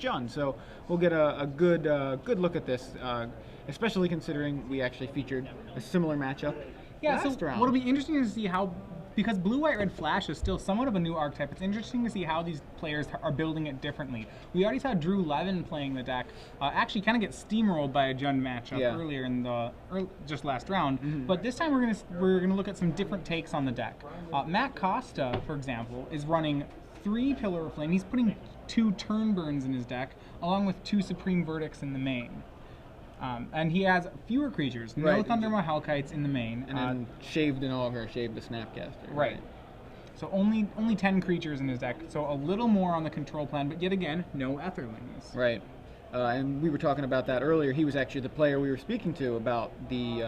Jund. So we'll get a good good look at this, especially considering we actually featured a similar matchup last round. What'll be interesting to see how, because Blue, White, Red Flash is still somewhat of a new archetype, it's interesting to see how these players are building it differently. We already saw Drew Levin playing the deck actually kind of get steamrolled by a Jund matchup earlier in the just last round, but this time we're gonna look at some different takes on the deck. Matt Costa, for example, is running 3 Pillar of Flame. He's putting 2 Turn Burns in his deck, along with 2 Supreme Verdicts in the main. And he has fewer creatures, no Thundermaw Hellkites in the main. And then Shaved an Augur, Shaved the Snapcaster. Right. So only 10 creatures in his deck, so a little more on the control plan, but yet again, no Etherlings. Right. And we were talking about that earlier. He was actually the player we were speaking to about the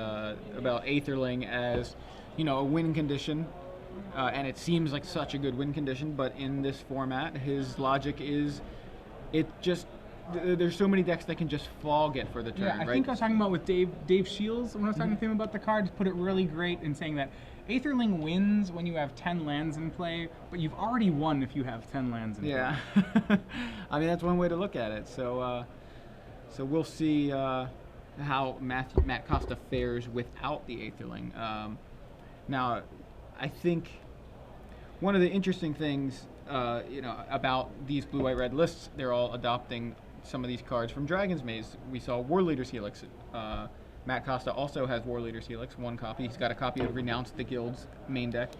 about Aetherling as, you know, a win condition. And it seems like such a good win condition, but in this format, his logic is there's so many decks that can just fog it for the turn, I think I was talking about with Dave Shields when I was talking to him about the cards, put it really great in saying that Aetherling wins when you have 10 lands in play, but you've already won if you have 10 lands in play. Yeah. I mean, that's one way to look at it. So so we'll see how Matt Costa fares without the Aetherling. Now, I think one of the interesting things about these blue, white, red lists, they're all adopting some of these cards from Dragon's Maze. We saw War Leader's Helix. Matt Costa also has War Leader's Helix, 1 copy. He's got a copy of Renounce the Guild's main deck.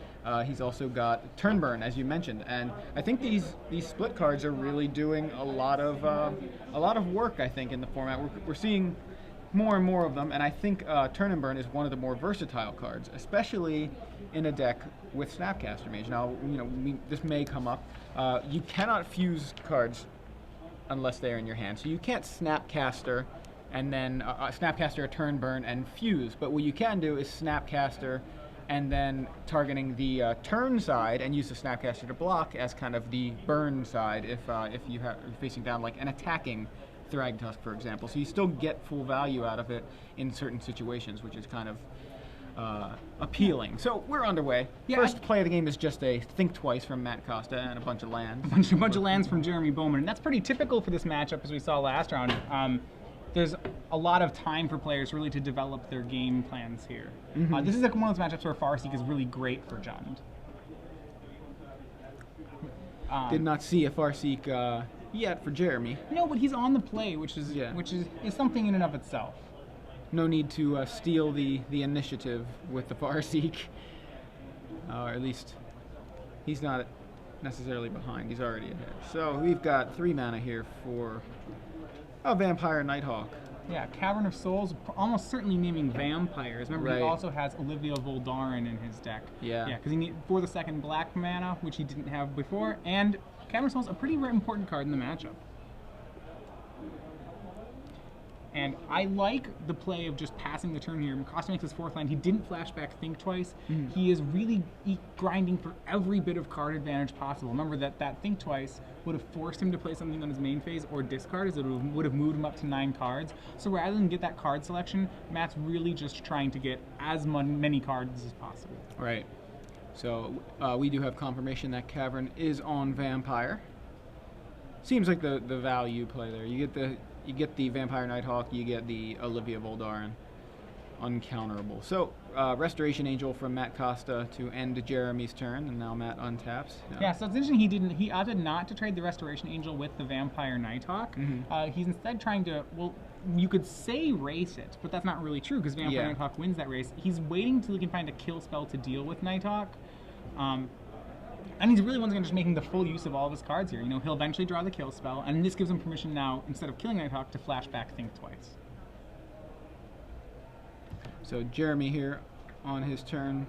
He's also got Turnburn, as you mentioned, and I think these split cards are really doing a lot of work. I think in the format we're seeing more and more of them, and I think Turn and Burn is one of the more versatile cards, especially in a deck with Snapcaster Mage. Now, this may come up. You cannot fuse cards unless they are in your hand, so you can't Snapcaster and then Snapcaster a Turn Burn and fuse. But what you can do is Snapcaster and then targeting the turn side and use the Snapcaster to block as kind of the burn side if you're facing down like an attacking Thragtusk, for example. So you still get full value out of it in certain situations, which is kind of appealing. So we're underway. First play of the game is just a Think Twice from Matt Costa and a bunch of lands. A bunch of lands from Jeremy Bowman, and that's pretty typical for this matchup as we saw last round. There's a lot of time for players really to develop their game plans here. This is like one of those matchups where Farseek is really great for Jund. Did not see a Farseek yet for Jeremy. No, but he's on the play, which is something in and of itself. No need to steal the initiative with the Farseek, or at least he's not necessarily behind. He's already ahead. So we've got 3 mana here for a Vampire Nighthawk. Yeah, Cavern of Souls, almost certainly naming vampires. Remember, he also has Olivia Voldaren in his deck. Yeah, because he needs for the 2nd black mana, which he didn't have before, and Cavern of Souls, a pretty important card in the matchup. And I like the play of just passing the turn here. Costa makes his 4th land. He didn't flashback Think Twice. He is really grinding for every bit of card advantage possible. Remember that Think Twice would have forced him to play something on his main phase or discard, as it would have moved him up to 9 cards. So rather than get that card selection, Matt's really just trying to get as many cards as possible. Right. So we do have confirmation that Cavern is on Vampire. Seems like the value play there. You get the Vampire Nighthawk, you get the Olivia Voldaren. Uncounterable. So, Restoration Angel from Matt Costa to end Jeremy's turn, and now Matt untaps. Yeah, so it's interesting he opted not to trade the Restoration Angel with the Vampire Nighthawk. He's instead trying to, well, you could say race it, but that's not really true because Vampire Nighthawk wins that race. He's waiting till he can find a kill spell to deal with Nighthawk. And he's really once again just making the full use of all of his cards here. He'll eventually draw the kill spell, and this gives him permission now, instead of killing Nighthawk, to flashback Think Twice. So Jeremy here on his turn.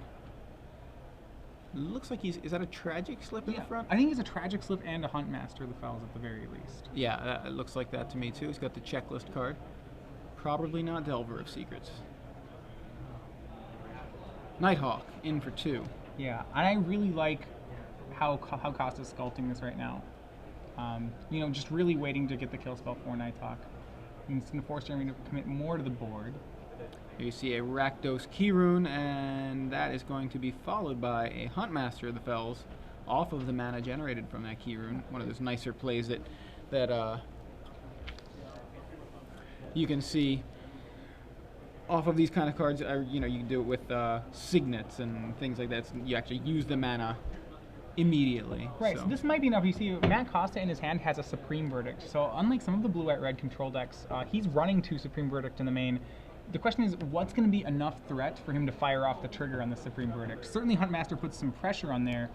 Looks like is that a Tragic Slip in the front? I think he's a Tragic Slip and a Huntmaster of the Fells at the very least. Yeah, it looks like that to me too. He's got the checklist card. Probably not Delver of Secrets. Nighthawk in for 2. Yeah, and I really like how Costa's sculpting this right now. Just really waiting to get the kill spell for Nighthawk. And it's going to force Jeremy to commit more to the board. Here you see a Rakdos Keyrune, and that is going to be followed by a Huntmaster of the Fells off of the mana generated from that Keyrune. One of those nicer plays that you can see off of these kind of cards, you know, you can do it with signets and things like that. So you actually use the mana immediately. Right, so this might be enough. You see, Matt Costa in his hand has a Supreme Verdict. So unlike some of the blue-white-red control decks, he's running 2 Supreme Verdict in the main. The question is, what's going to be enough threat for him to fire off the trigger on the Supreme Verdict? Certainly Huntmaster puts some pressure on there,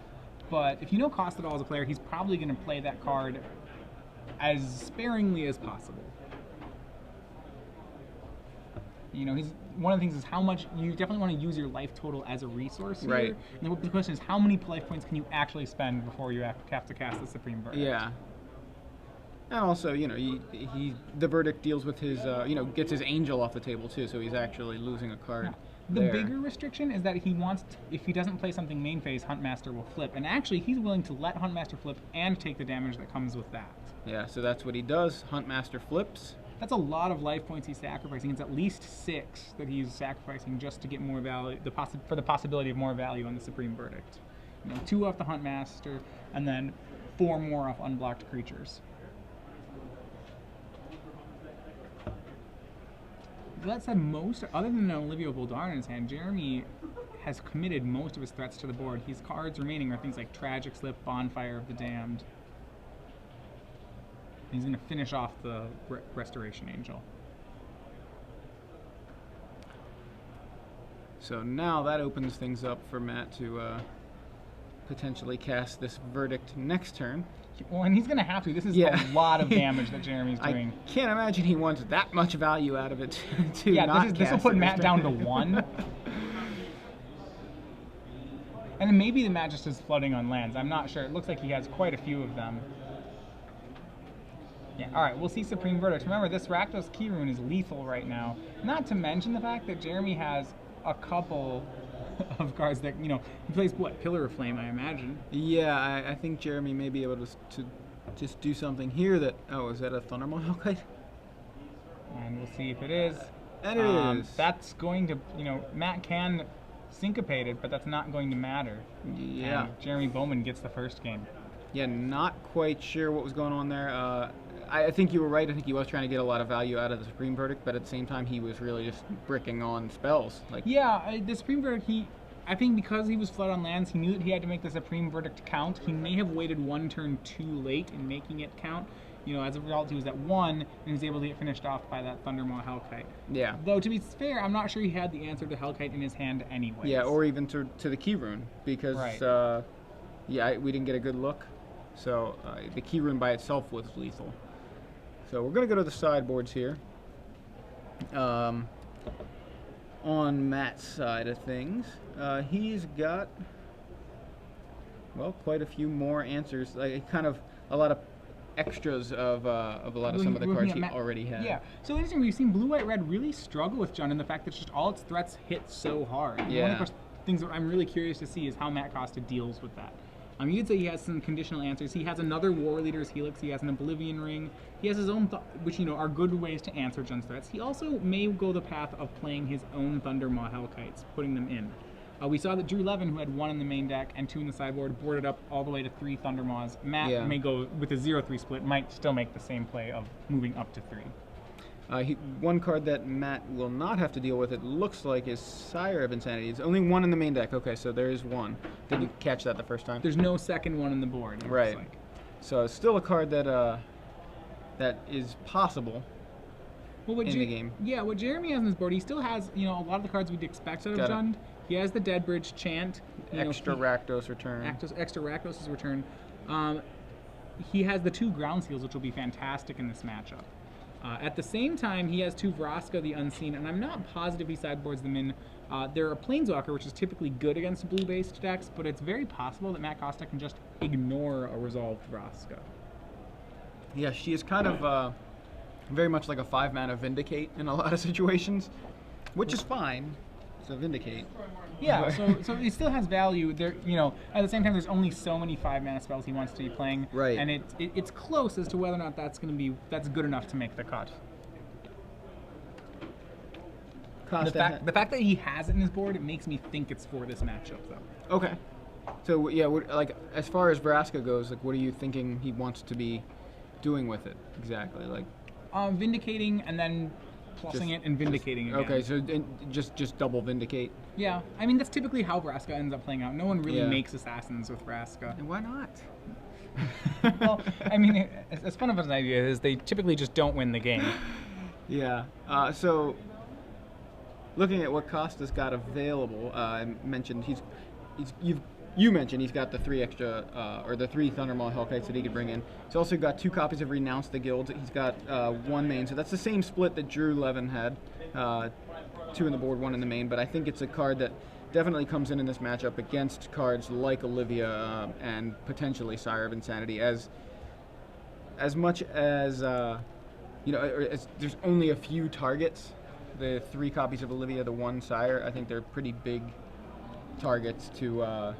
but if you know Costa at all as a player, he's probably going to play that card as sparingly as possible. You know, one of the things is how much you definitely want to use your life total as a resource here. Right. And the question is, how many life points can you actually spend before you have to cast the Supreme Verdict? Yeah. And also, you know, the verdict deals with his, you know, gets his angel off the table too, so he's actually losing a card. Yeah. The bigger restriction is that he wants, if he doesn't play something main phase, Huntmaster will flip. And actually, he's willing to let Huntmaster flip and take the damage that comes with that. Yeah, so that's what he does. Huntmaster flips. That's a lot of life points he's sacrificing. It's at least 6 that he's sacrificing just to get more value, for the possibility of more value on the Supreme Verdict. You know, 2 off the Huntmaster, and then 4 more off unblocked creatures. That said, other than Olivia Voldar in his hand, Jeremy has committed most of his threats to the board. His cards remaining are things like Tragic Slip, Bonfire of the Damned. He's going to finish off the Restoration Angel. So now that opens things up for Matt to potentially cast this verdict next turn. Well, and he's going to have to. This is a lot of damage that Jeremy's doing. I can't imagine he wants that much value out of it to yeah, not this will put Matt down to 1. And then maybe the Matt just is flooding on lands. I'm not sure. It looks like he has quite a few of them. Yeah, all right, we'll see Supreme Verdict. Remember, this Rakdos Key Rune is lethal right now. Not to mention the fact that Jeremy has a couple of cards that, you know, he plays, what, Pillar of Flame, I imagine? Yeah, I think Jeremy may be able to just do something here that, oh, is that a Thundermaw Hellkite? And we'll see if it is. And it is. That's going to, you know, Matt can syncopate it, but that's not going to matter. Yeah. And Jeremy Bowman gets the first game. Yeah, not quite sure what was going on there. I think you were right. I think he was trying to get a lot of value out of the Supreme Verdict, but at the same time, he was really just bricking on spells. Like, yeah, the Supreme Verdict, I think because he was flood on lands, he knew that he had to make the Supreme Verdict count. He may have waited 1 turn too late in making it count. You know, as a result, he was at 1, and he was able to get finished off by that Thundermaw Hellkite. Yeah. Though, to be fair, I'm not sure he had the answer to Hellkite in his hand anyway. Yeah, or even to the Key Rune, because, right. Yeah, we didn't get a good look. So the Key Rune by itself was lethal. So we're going to go to the sideboards here. On Matt's side of things, he's got, well, quite a few more answers. Like kind of a lot of extras of a lot of some of the cards he already had. Yeah. So interesting, we've seen blue, white, red really struggle with Jund in the fact that just all its threats hit so hard. Yeah. One of the things that I'm really curious to see is how Matt Costa deals with that. You could say he has some conditional answers. He has another War Leader's Helix. He has an Oblivion Ring. He has his own, which, you know, are good ways to answer Jund's threats. He also may go the path of playing his own Thundermaw Hellkites, putting them in. We saw that Drew Levin, who had 1 in the main deck and 2 in the sideboard, boarded up all the way to 3 Thundermaws. Matt may go with a 0-3 split, might still make the same play of moving up to 3. One card that Matt will not have to deal with, it looks like, is Sire of Insanity. It's only 1 in the main deck. Okay, so there is 1. Didn't catch that the first time. There's no second one in the board. Right. Like. So it's still a card that that is possible in the game. Yeah, what Jeremy has on his board, he still has, you know, a lot of the cards we'd expect out of Jund. He has the Deadbridge Chant. Extra Rakdos Return. Extra Rakdos' Return. He has the 2 Ground Seals, which will be fantastic in this matchup. At the same time, he has 2 Vraska the Unseen, and I'm not positive he sideboards them in. They're a Planeswalker, which is typically good against blue-based decks, but it's very possible that Matt Costa can just ignore a resolved Vraska. Yeah, she is kind of very much like a 5-mana Vindicate in a lot of situations, which is fine. So Vindicate. Yeah, so it still has value. There, you know, at the same time, there's only so many 5-mana spells he wants to be playing, right? And it's close as to whether or not that's good enough to make the cut. The fact that he has it in his board, it makes me think it's for this matchup, though. Okay. So yeah, like as far as Vraska goes, like what are you thinking he wants to be doing with it exactly? Like vindicating, and then plussing it and vindicating again. Okay, so just double vindicate. Yeah, I mean, that's typically how Vraska ends up playing out. No one really Yeah. makes assassins with Vraska. And why not? Well, I mean, as fun of an idea is they typically just don't win the game. Yeah. So, looking at what Costa's got available, I mentioned you mentioned he's got the 3 extra or the 3 Thundermaw Hellkites that he could bring in. He's also got 2 copies of Renounce the Guilds. He's got 1 main, so that's the same split that Drew Levin had. 2 in the board, 1 in the main. But I think it's a card that definitely comes in this matchup against cards like Olivia and potentially Sire of Insanity. As much as there's only a few targets. The 3 copies of Olivia, the 1 Sire, I think they're pretty big targets to,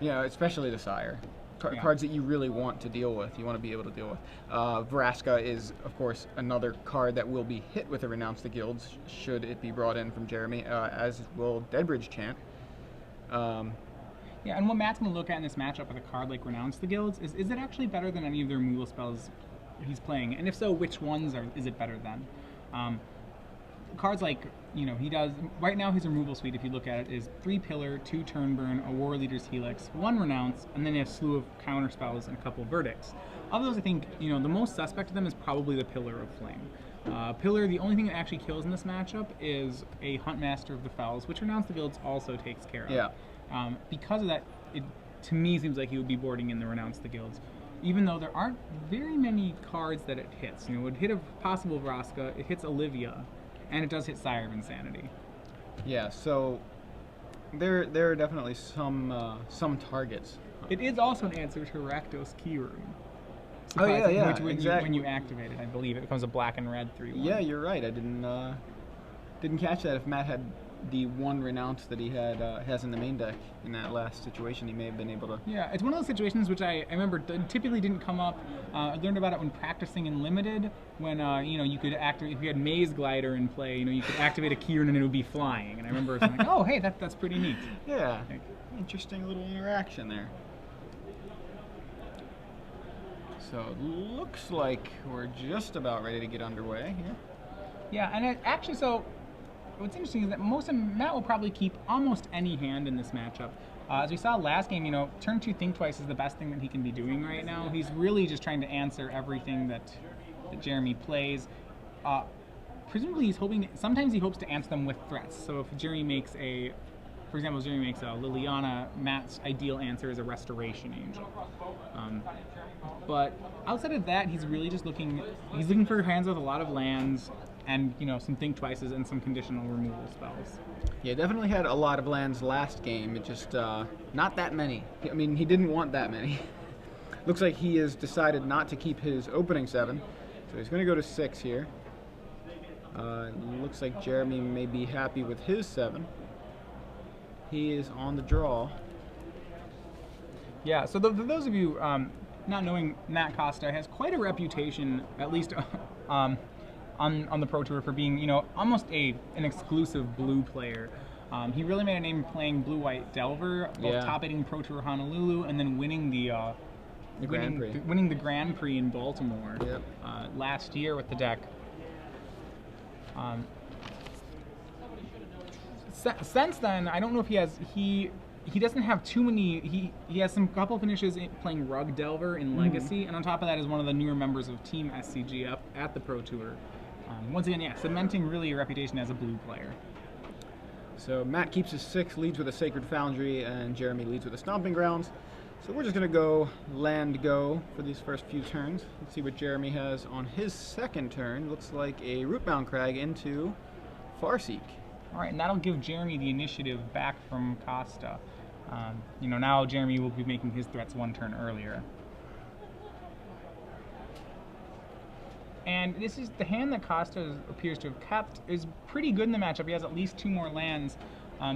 especially the Sire. Cards that you really want to deal with, you want to be able to deal with. Vraska is, of course, another card that will be hit with a Renounce the Guilds, should it be brought in from Jeremy, as will Deadbridge Chant. Yeah, and what Matt's going to look at in this matchup with a card like Renounce the Guilds is it actually better than any of the removal spells he's playing? And if so, which ones is it better than? Cards like, he does, right now his removal suite, if you look at it, is 3 Pillar, 2 Turn Burn, a War Leader's Helix, 1 Renounce, and then he has a slew of counter spells and a couple of Verdicts. Of those, I think, the most suspect of them is probably the Pillar of Flame. Pillar, the only thing that actually kills in this matchup is a Huntmaster of the Fells, which Renounce the Guilds also takes care of. Yeah. Because of that, it to me seems like he would be boarding in the Renounce the Guilds. Even though there aren't very many cards that it hits. It would hit a possible Vraska, it hits Olivia, and it does hit Sire of Insanity. Yeah, so there are definitely some targets. It is also an answer to Rakdos Keyroom. Oh yeah, Which exactly. when you activate it, I believe it becomes a black and red 3/1. Yeah, you're right. I didn't catch that. If Matt had the 1 Renounce that he has in the main deck in that last situation, he may have been able to. Yeah, it's one of those situations which I remember typically didn't come up. I learned about it when practicing in Limited, when you could activate, if you had Maze Glider in play, you could activate a Kieran and it would be flying. And I remember saying, oh hey, that's pretty neat. Yeah, interesting little interaction there. So it looks like we're just about ready to get underway here. Yeah, and what's interesting is that Matt will probably keep almost any hand in this matchup. As we saw last game, turn 2 Think Twice is the best thing that he can be doing right now. He's really just trying to answer everything that Jeremy plays. Presumably sometimes he hopes to answer them with threats. So if Jeremy makes for example, Jeremy makes a Liliana, Matt's ideal answer is a Restoration Angel. But outside of that, he's really just looking for hands with a lot of lands, and some Think Twices and some conditional removal spells. Yeah, definitely had a lot of lands last game. It just not that many. I mean, he didn't want that many. Looks like he has decided not to keep his opening 7, so he's going to go to 6 here. Looks like Jeremy may be happy with his 7. He is on the draw. Yeah. So those of you not knowing, Matt Costa has quite a reputation, at least on the Pro Tour, for being, almost an exclusive blue player. He really made a name playing blue-white Delver, both top-8ing Pro Tour Honolulu, and then winning the Grand Prix in Baltimore last year with the deck. Since then, I don't know if he doesn't have too many. He has some couple finishes playing Rug Delver in Legacy, and on top of that is one of the newer members of Team SCG up at the Pro Tour. Once again, cementing really a reputation as a blue player. So Matt keeps his 6, leads with a Sacred Foundry, and Jeremy leads with a Stomping Grounds. So we're just going to go land go for these first few turns. Let's see what Jeremy has on his second turn. Looks like a Rootbound Crag into Farseek. All right, and that'll give Jeremy the initiative back from Costa. Now Jeremy will be making his threats 1 turn earlier. And this is the hand that Costa appears to have kept is pretty good in the matchup. He has at least 2 more lands.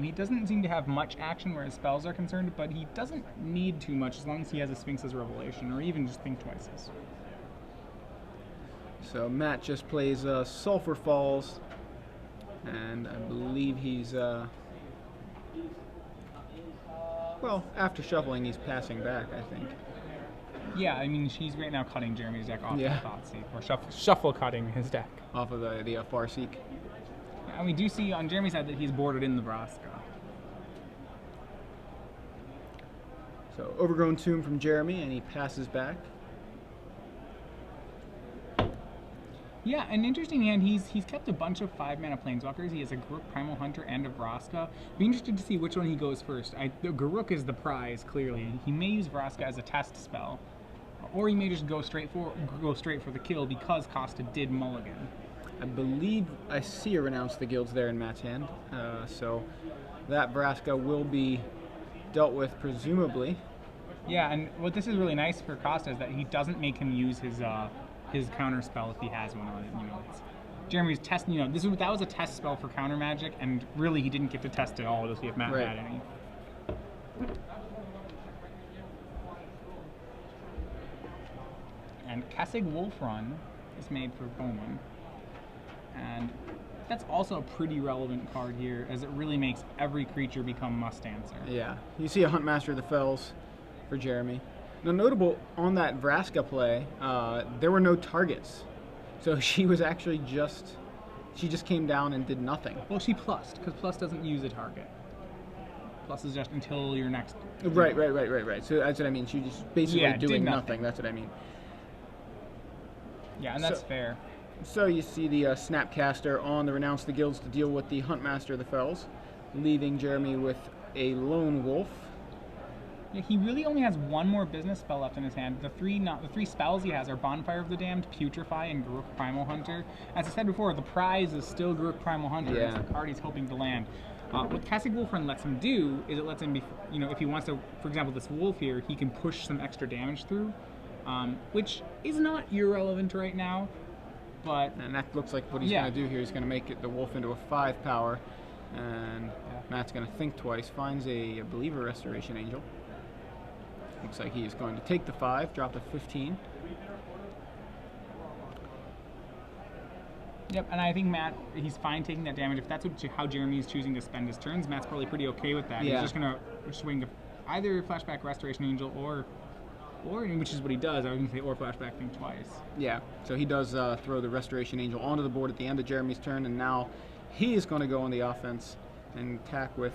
He doesn't seem to have much action where his spells are concerned, but he doesn't need too much as long as he has a Sphinx's Revelation, or even just Think Twices. So Matt just plays Sulphur Falls, and I believe he's, well, after shuffling, he's passing back, I think. Yeah, I mean, she's right now cutting Jeremy's deck off Yeah. of Thoughtseize, or shuffle cutting his deck. Off of the Farseek. And we do see on Jeremy's side that he's boarded in the Vraska. So Overgrown Tomb from Jeremy, and he passes back. Yeah, an interesting hand. He's kept a bunch of 5-mana planeswalkers. He has a Garruk Primal Hunter and a Vraska. Be interested to see which one he goes first. The Garruk is the prize, clearly. He may use Vraska as a test spell, or he may just go straight for the kill because Costa did mulligan. I believe I see a Renounce the Guilds there in Matt's hand, so that Vraska will be dealt with presumably. Yeah, and what this is really nice for Costa is that he doesn't make him use his counter spell if he has one on it. You know, Jeremy's test. You know, that was a test spell for counter magic, and really he didn't get to test it all to see if Matt had any. And Kessig Wolfrun is made for Bowman, and that's also a pretty relevant card here, as it really makes every creature become must answer. Yeah, you see a Huntmaster of the Fells for Jeremy. Now, notable on that Vraska play, there were no targets, so she was actually she just came down and did nothing. Well, she plussed, because plus doesn't use a target. Plus is just until your next. Right. So that's what I mean. She just basically doing nothing. That's what I mean. Yeah, and that's fair. So you see the Snapcaster on the Renounce the Guilds to deal with the Huntmaster of the Fells, leaving Jeremy with a Lone Wolf. Yeah, he really only has one more business spell left in his hand. The three spells he has are Bonfire of the Damned, Putrefy, and Garruk Primal Hunter. As I said before, the prize is still Garruk Primal Hunter. Yeah. It's the card he's hoping to land. What Kessig Wolfrun lets him do is it lets him be, if he wants to, for example, this wolf here, he can push some extra damage through, which is not irrelevant right now. And that looks like what he's going to do here. He's going to make the wolf into a 5 power, and Matt's going to think twice. Finds I believe, a Restoration Angel. Looks like he is going to take the 5, drop the 15. Yep, and I think Matt, he's fine taking that damage. If that's how Jeremy is choosing to spend his turns, Matt's probably pretty okay with that. Yeah. He's just waiting to either flashback Restoration Angel or which is what he does. I was going to say or flashback think twice. Yeah, so he does throw the Restoration Angel onto the board at the end of Jeremy's turn, and now he is going to go on the offense and attack with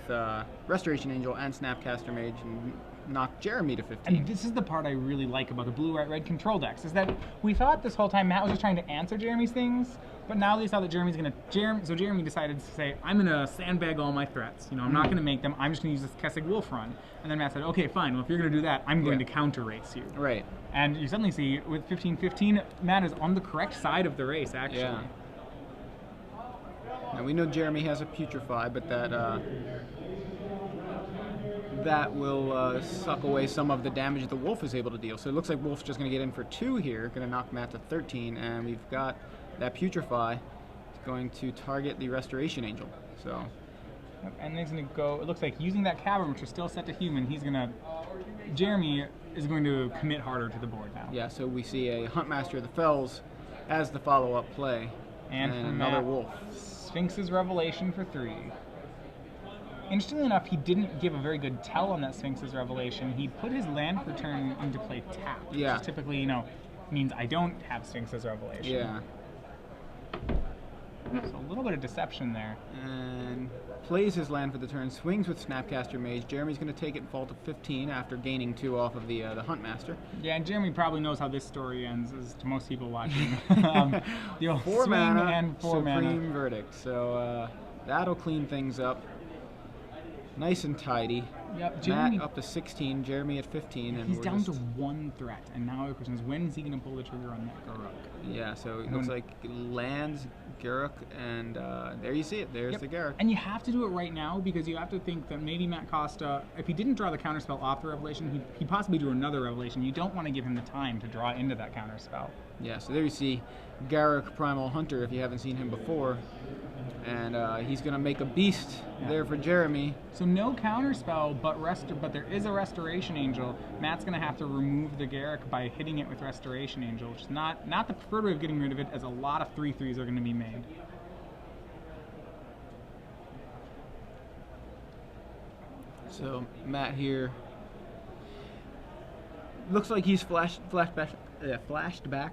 Restoration Angel and Snapcaster Mage and knock Jeremy to 15. And this is the part I really like about the blue-white-red control decks, is that we thought this whole time Matt was just trying to answer Jeremy's things, but now they saw that Jeremy's going to... So Jeremy decided to say, I'm going to sandbag all my threats. I'm not going to make them. I'm just going to use this Kessig Wolfrun. And then Matt said, okay, fine. Well, if you're going to do that, I'm going to counter-race you. Right. And you suddenly see, with 15-15, Matt is on the correct side of the race, actually. Yeah. Now, we know Jeremy has a Putrefy, but that will suck away some of the damage that the Wolf is able to deal. So it looks like Wolf's just going to get in for 2 here, going to knock Matt to 13, and we've got that Putrefy. It's going to target the Restoration Angel. So, and he's going to go, it looks like using that Cavern, which is still set to human, Jeremy is going to commit harder to the board now. Yeah, so we see a Huntmaster of the Fells as the follow-up play, and another Wolf. Sphinx's Revelation for 3. Interestingly enough, he didn't give a very good tell on that Sphinx's Revelation. He put his land per turn into play tapped, which is typically, means I don't have Sphinx's Revelation. Yeah. So a little bit of deception there. And plays his land for the turn, swings with Snapcaster Mage. Jeremy's going to take it and fall to 15 after gaining 2 off of the Huntmaster. Yeah, and Jeremy probably knows how this story ends, as to most people watching. 4 mana and 4 Supreme mana. Verdict. So that'll clean things up. Nice and tidy. Yep, Jeremy, Matt up to 16, Jeremy at 15. And he's down to 1 threat, and now the question is, when is he going to pull the trigger on that Garruk? Yeah, so it looks like lands, Garruk, and there you see it. There's the Garruk. And you have to do it right now, because you have to think that maybe Matt Costa, if he didn't draw the counterspell off the Revelation, he'd possibly do another Revelation. You don't want to give him the time to draw into that counterspell. Yeah, so there you see Garruk Primal Hunter, if you haven't seen him before. And he's going to make a beast there for Jeremy. So no counterspell, but there is a Restoration Angel. Matt's going to have to remove the Garruk by hitting it with Restoration Angel, which is not the preferred way of getting rid of it, as a lot of 3/3s are going to be made. So Matt here looks like he's flashed back,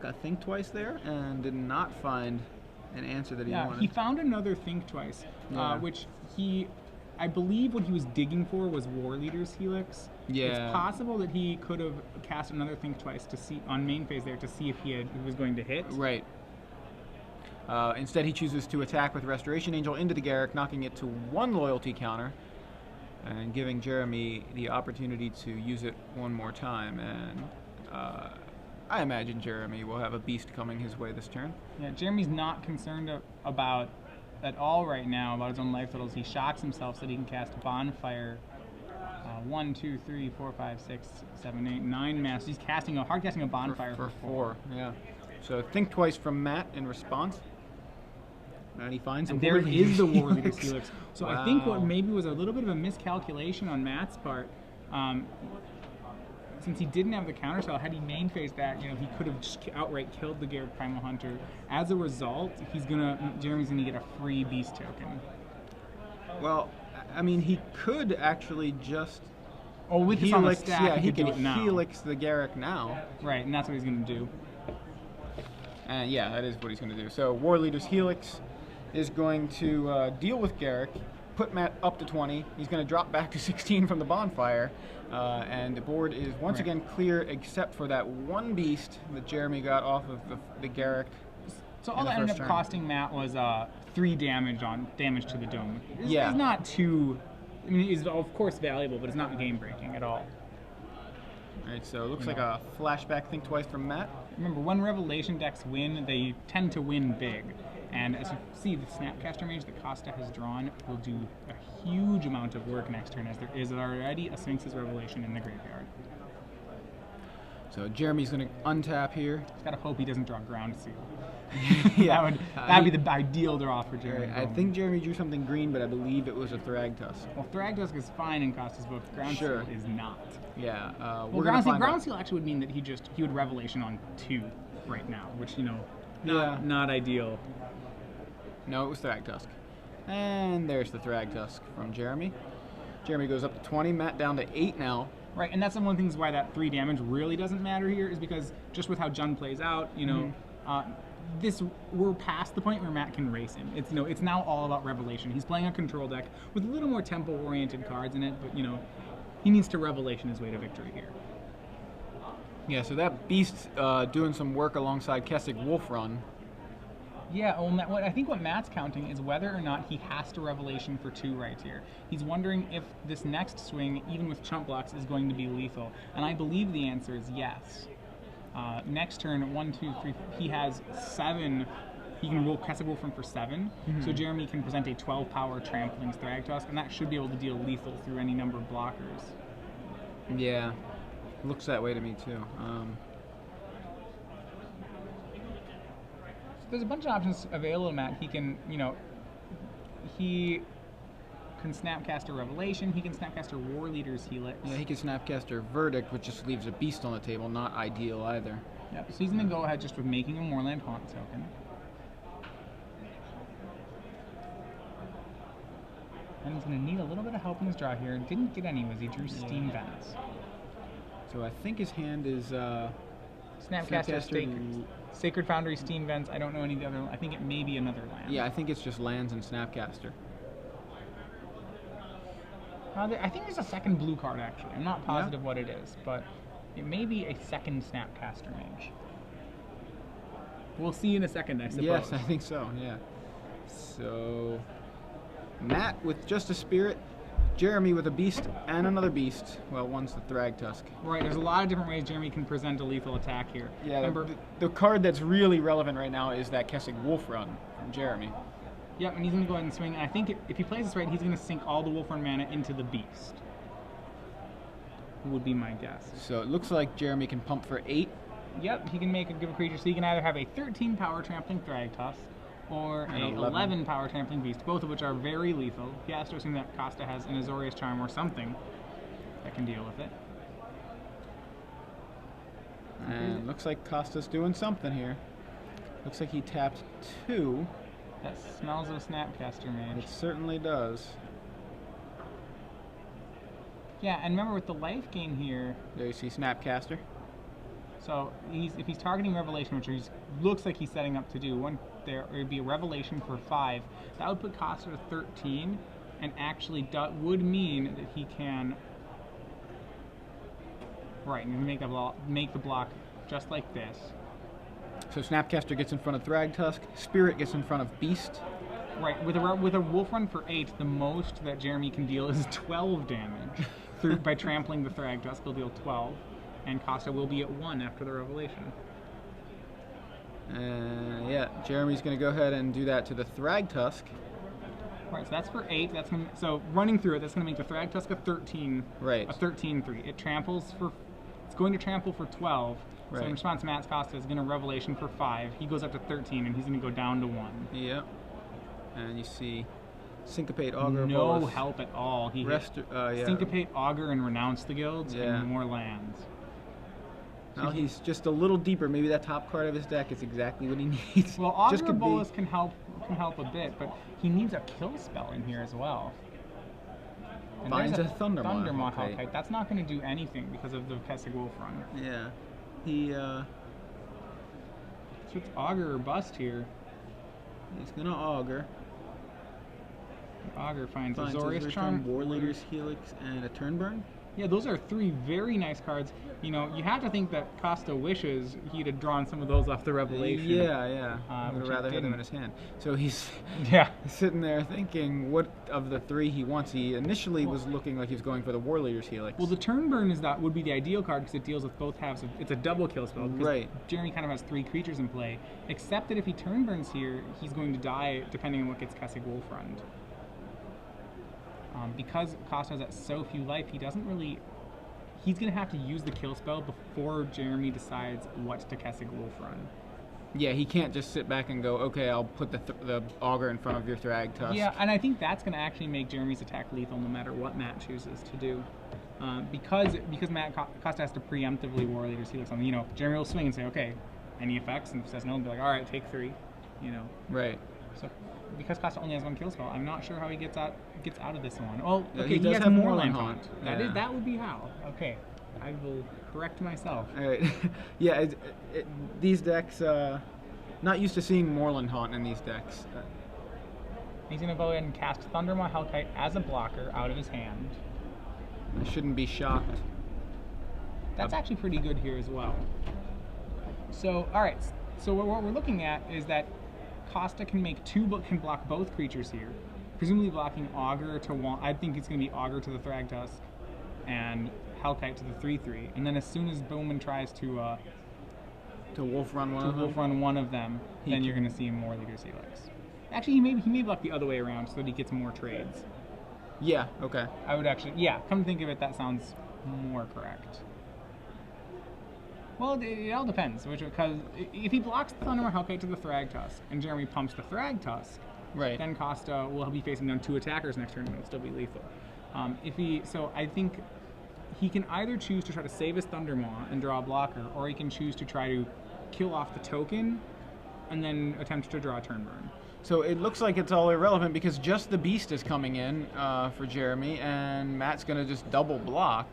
I think twice there, and did not find an answer that he Yeah, wanted. he found another Think Twice, Yeah. which I believe what he was digging for was War Leader's Helix. Yeah. It's possible that he could have cast another Think Twice to see on main phase there to see if he was going to hit. Right. Instead, he chooses to attack with Restoration Angel into the Garrick, knocking it to 1 loyalty counter, and giving Jeremy the opportunity to use it one more time. And I imagine Jeremy will have a beast coming his way this turn. Yeah, Jeremy's not concerned about at all right now about his own life totals. He shocks himself so that he can cast Bonfire. 1, 2, 3, 4, 5, 6, 7, 8, 9 mass. He's casting a Bonfire for 4. Yeah. So Think Twice from Matt in response. And he finds and a there War is the War Leader's Leader's Helix. So Wow. I think what maybe was a little bit of a miscalculation on Matt's part, since he didn't have the counterspell, had he main phased that, he could have just outright killed the Garrett Primal Hunter. As a result, Jeremy's gonna get a free beast token. Well, I mean, he could actually just with this on the Helix. stack, Yeah, he could do could it now. Helix the Garrick now. Right, and that's what he's gonna do. And yeah, that is what he's going to do. So War Leader's Helix is going to deal with Garrick, put Matt up to 20. He's going to drop back to 16 from the Bonfire, and the board is once again clear except for that one beast that Jeremy got off of the Garrick. So all that ended up costing Matt was 3 damage to the dome. It's not too. I mean, it's of course valuable, but it's not game breaking at all. All right, so it looks like a flashback Think Twice from Matt. Remember, when Revelation decks win, they tend to win big. And as you see, the Snapcaster Mage that Costa has drawn will do a huge amount of work next turn, as there is already a Sphinx's Revelation in the graveyard. So Jeremy's going to untap here. He's got to hope he doesn't draw Ground Seal. Yeah, that'd be the ideal draw for Jeremy. I think Jeremy drew something green, but I believe it was a Thragtusk. Well, Thragtusk is fine in Costa's book. Ground Seal is not. Yeah. Well, Ground Seal actually would mean that he would Revelation on 2 right now, which not ideal. No, it was Thragtusk. And there's the Thragtusk from Jeremy. Jeremy goes up to 20, Matt down to 8 now. Right, and that's one of the things why that 3 damage really doesn't matter here, is because just with how Jund plays out, we're past the point where Matt can race him. It's now all about Revelation. He's playing a control deck with a little more tempo-oriented cards in it, but he needs to Revelation his way to victory here. Yeah, so that beast doing some work alongside Kessig Wolf Run. Yeah, well, I think what Matt's counting is whether or not he has to Revelation for 2 right here. He's wondering if this next swing, even with chump blocks, is going to be lethal. And I believe the answer is yes. Next turn, 1, 2, 3, he has 7. He can roll Kessig Wolf Run for 7. So Jeremy can present a 12 power Trampling Thragtusk, and that should be able to deal lethal through any number of blockers. Yeah, looks that way to me too. There's a bunch of options available to Matt. He can, he can Snapcaster Revelation. He can Snapcaster War Leader's Helix. Yeah, he can Snapcaster Verdict, which just leaves a beast on the table. Not ideal either. Yep. So he's going to go ahead just with making a Moorland Haunt token. And he's going to need a little bit of help in his draw here. Didn't get any as he drew Steam Vents. So I think his hand is Snapcaster Sacred Foundry, Steam Vents. I don't know any of the other. I think it may be another land. Yeah, I think it's just lands and Snapcaster. I think there's a second blue card, actually. I'm not positive what it is, but it may be a second Snapcaster Mage. We'll see in a second, I suppose. Yes, I think so, yeah. So, Matt with just a Spirit, Jeremy with a Beast and another Beast. Well, one's the Thragtusk. Right, there's a lot of different ways Jeremy can present a lethal attack here. Yeah, the card that's really relevant right now is that Kessig Wolf Run from Jeremy. Yep, and he's going to go ahead and swing. I think if he plays this right, he's going to sink all the Wolf Run mana into the Beast. Would be my guess. So it looks like Jeremy can pump for 8. Yep, he can give a creature, so he can either have a 13 power Trampling Thragtusk or a 11 power Trampling Beast, both of which are very lethal. He has to assume that Costa has an Azorius Charm or something that can deal with it. And looks like Costa's doing something here. Looks like he tapped 2. That smells of Snapcaster Mage. It certainly does. Yeah, and remember with the life gain here... There you see Snapcaster. So if he's targeting Revelation, which looks like he's setting up to do, it would be a Revelation for 5. That would put Costa to 13, and actually would mean that he can. Right, and make the block just like this. So Snapcaster gets in front of Thragtusk, Spirit gets in front of Beast. Right, with a Wolf Run for 8, the most that Jeremy can deal is 12 damage. By trampling the Thragtusk, he'll deal 12, and Costa will be at 1 after the Revelation. Yeah, Jeremy's going to go ahead and do that to the Thragtusk. Right, so that's for 8. So running through it, that's going to make the Thragtusk a 13. Right. A 13-3. It's going to trample for 12. Right. So in response, Matt Costa is going to Revelation for 5. He goes up to 13, and he's going to go down to 1. Yep. And you see Syncopate, Augur, no Bolus, help at all. He yeah. Syncopate, Augur, and Renounce the Guilds, Yeah. and more lands. Now he's just a little deeper. Maybe that top card of his deck is exactly what he needs. Well, Just Augur could Bolus be. can help a bit, but he needs a kill spell in here as well. And Finds there's a Thundermaw Hellkite. Hellkite. That's not going to do anything because of the Kessig Wolf Run. Yeah. He So it's Augur or bust here. he's gonna Augur. Augur finds Finds Azorius Charm, War Leader's Helix, and a turn burn. Yeah, those are 3 very nice cards. You know, you have to think that Costa wishes he'd have drawn some of those off the Revelation. Yeah. I would which have rather he had them in didn't. his hand. So he's Yeah. sitting there thinking what of the 3 he wants. He initially was looking like he was going for the War Leader's Helix. Well, the turn burn would be the ideal card because it deals with both halves. It's a double kill spell. Because Right. Jeremy kind of has 3 creatures in play, except that if he turn burns here, he's going to die depending on what gets Kessig Wolf Run. Because Costa has at so few life, he doesn't really. He's going to have to use the kill spell before Jeremy decides what to Kessig Wolf Run. Yeah, he can't just sit back and go, okay, I'll put the Augur in front of your Thragtusk. Yeah, and I think that's going to actually make Jeremy's attack lethal no matter what Matt chooses to do. Because Matt Costa has to preemptively War Leader's Helix on, Jeremy will swing and say, okay, any effects? And if it says no, he'll be like, all right, take 3, Right. So because Costa only has 1 kill spell, I'm not sure how he gets out of this one. Well, Yeah, okay, he does has have Moorland Moorland Haunt. Haunt. That would be how. Okay, I will correct myself. All right. Yeah, these decks, not used to seeing Moorland Haunt in these decks. He's going to go ahead and cast Thundermaw Hellkite as a blocker out of his hand. I shouldn't be shocked. That's actually pretty good here as well. So, all right. So what we're looking at is that Costa can block both creatures here, presumably blocking Augur to 1. I think it's going to be Augur to the Thragtusk and Hellkite to the 3/3. And then as soon as Bowman tries to Wolf Run one of them, then you're going to see him War Leader's Helix. Actually, he may block the other way around so that he gets more trades. Yeah. Okay. I would actually, come to think of it, that sounds more correct. Well, it all depends, because if he blocks the Thundermaw Hellkite to the Thragtusk and Jeremy pumps the Thragtusk, Right. then Costa will be facing down 2 attackers next turn and it'll still be lethal. So I think he can either choose to try to save his Thundermaw and draw a blocker, or he can choose to try to kill off the token and then attempt to draw a turn burn. So it looks like it's all irrelevant because just the Beast is coming in for Jeremy, and Matt's going to just double block.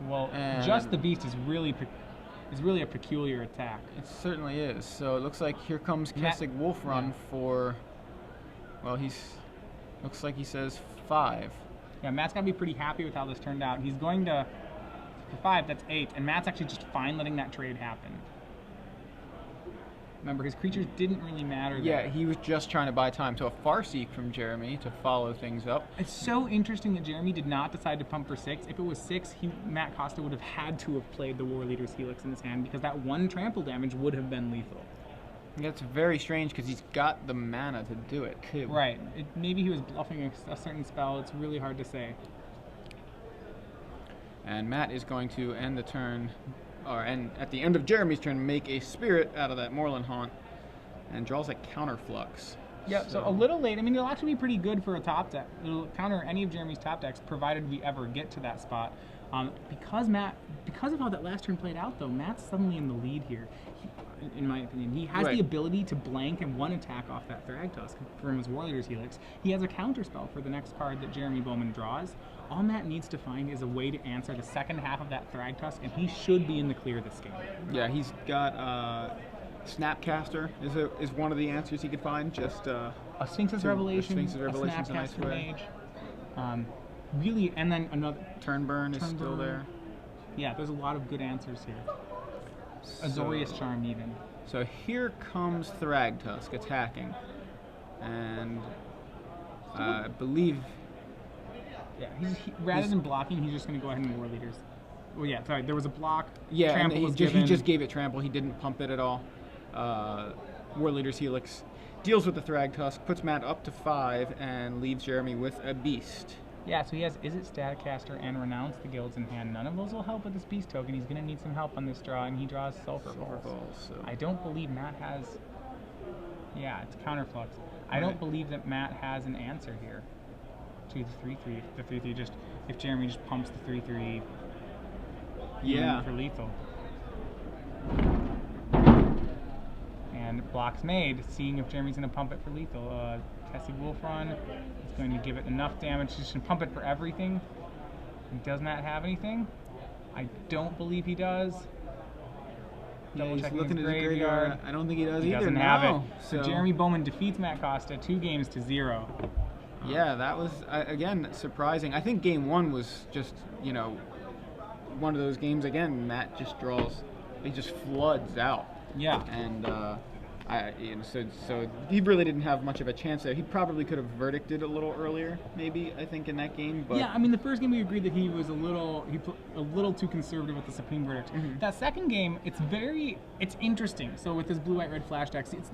Well, just the Beast is really a peculiar attack. It certainly is. So it looks like here comes Kessig Wolf Run for, well, looks like he says 5. Yeah, Matt's got to be pretty happy with how this turned out. He's going to, for 5, that's 8, and Matt's actually just fine letting that trade happen. Remember, his creatures didn't really matter there. Yeah, he was just trying to buy time. So a Farseek from Jeremy to follow things up. It's so interesting that Jeremy did not decide to pump for 6. If it was 6, Matt Costa would have had to have played the War Leader's Helix in his hand because that 1 trample damage would have been lethal. That's very strange because he's got the mana to do it, too. Right. Maybe he was bluffing a certain spell. It's really hard to say. And Matt is going to end the turn, and at the end of Jeremy's turn, make a Spirit out of that Moorland Haunt and draws a Counterflux. Yeah, so a little late. I mean, it'll actually be pretty good for a top deck. It'll counter any of Jeremy's top decks, provided we ever get to that spot. Because of how that last turn played out, though, Matt's suddenly in the lead here. in my opinion. He has Right. the ability to blank and one attack off that Thragtusk from his Warleader's Helix. He has a counterspell for the next card that Jeremy Bowman draws. All Matt needs to find is a way to answer the second half of that Thragtusk, and he should be in the clear this game. Yeah, he's got Snapcaster is one of the answers he could find. Just A Sphinx's a Revelation, Sphinx's Revelation's a nice Snapcaster way. Mage. Really, and then another. Turnburn is still Turnburn. there. Yeah, there's a lot of good answers here. Azorius Charm even. So here comes Thragtusk attacking, and I believe Yeah, rather than blocking, he's just going to go ahead and War Leaders. Well, yeah, sorry, there was a block. yeah, and Trample he was just, he given. just gave it trample. He didn't pump it at all. Warleader's Helix deals with the Thragtusk, puts Matt up to 5, and leaves Jeremy with a Beast. Yeah, so he has Is It Staticaster and Renounce the Guilds in hand. None of those will help with this Beast token. He's going to need some help on this draw, and he draws Sulfur Balls. So. I don't believe Matt has... Yeah, it's Counterflux. I don't believe that Matt has an answer here to the 3-3. The 3-3 just... If Jeremy just pumps the 3-3... Yeah. For lethal. And blocks made, seeing if Jeremy's going to pump it for lethal. Tessie Wolf Run is going to give it enough damage. Just going to pump it for everything. Does Matt have anything? I don't believe he does. Yeah, he's Double-checking looking his at his graveyard. I don't think he does He either. doesn't no. have it. So Jeremy Bowman defeats Matt Costa 2-0. Yeah, that was again surprising. I think game 1 was just one of those games again. Matt just draws, he just floods out. Yeah. And so he really didn't have much of a chance there. He probably could have verdicted a little earlier, maybe, I think, in that game. But Yeah, I mean, the first game we agreed that he was a little too conservative with the Supreme Verdict. Mm-hmm. That second game, it's interesting. So with this blue-white-red flash deck, it's not